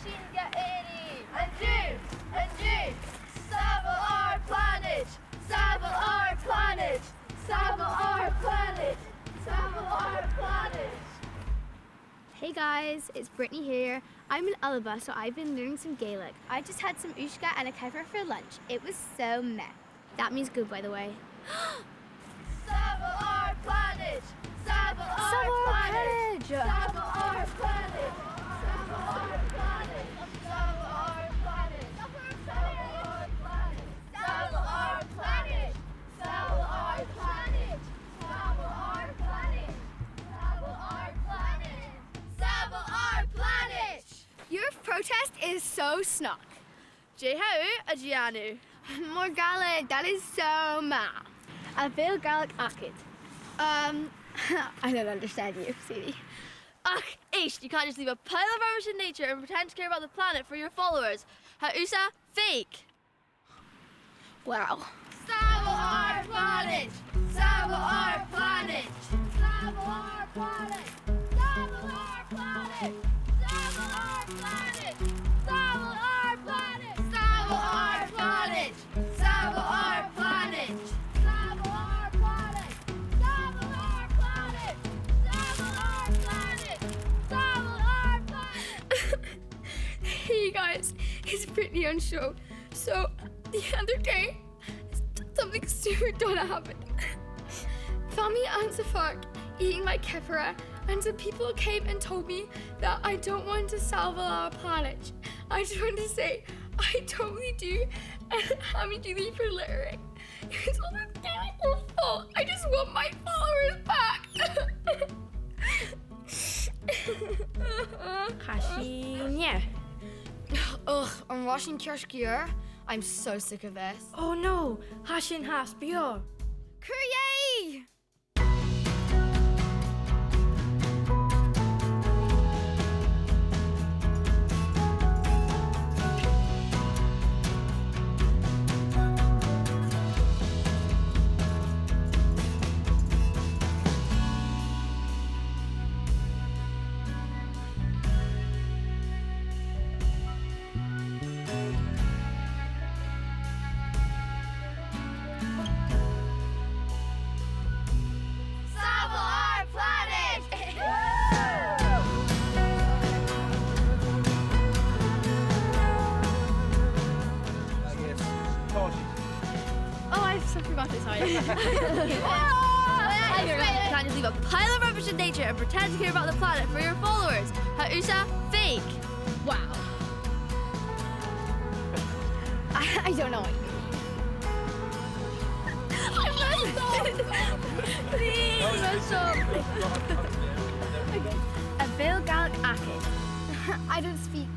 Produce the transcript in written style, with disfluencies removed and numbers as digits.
sin Gaelic. And June. Sàbhail our Planaid. Sàbhail our Planaid. Sàbhail our Planaid. Sàbhail our Planaid. Hey guys, it's Britney here. I'm in Alba, so I've been learning some Gaelic. I just had some ùidh and a kefir for lunch. It was so meh. That means good, by the way. Sàbhail our Planaid. Sàbhail our Planaid. Sàbhail our Planaid. Sàbhail our Planaid. Sàbhail our Planaid. Sàbhail our Planaid. Sàbhail our Planaid. Sàbhail our Planaid. Sàbhail our Planaid. Sàbhail our Planaid. Your protest is so snock. Jehu a Gianu. More Gaelic, that is so ma. A bheil Gaelic acid. I don't understand you, sweetie. Ach, aice, you can't just leave a pile of rubbish in nature and pretend to care about the planet for your followers. Ha'usa, fake. Wow. Sàbhail our Planaid. Sàbhail our Planaid. Sàbhail our Planaid. Sàbhail our Planaid. Sàbhail our Planaid. Sàbhail our Planaid. Sàbhail our Planaid. Sàbhail our Planaid. Sàbhail our Planaid. Sàbhail our Planaid. Sàbhail our Planaid. Sàbhail our Planaid. Hey guys, it's Britney on show. So, the other day, something super dumb happened. Found me at the phàirc eating my kefir, and some people came and told me that I don't want to Sàbhail our Planaid. I just wanted to say, I totally do, and happy Julie for littering. It's all this Gaelic fault. I just want my followers back. Hashin, Ugh, I'm washing Kirshkier. I'm so sick of this. oh no, Hashin has bhiodh. Courier! You can't just leave a pile of rubbish in nature and pretend to care about the planet for your followers. Ha'usa, fake. Wow. I don't know what you mean. Please, mess up. A bheil Gaelic acid. I don't speak.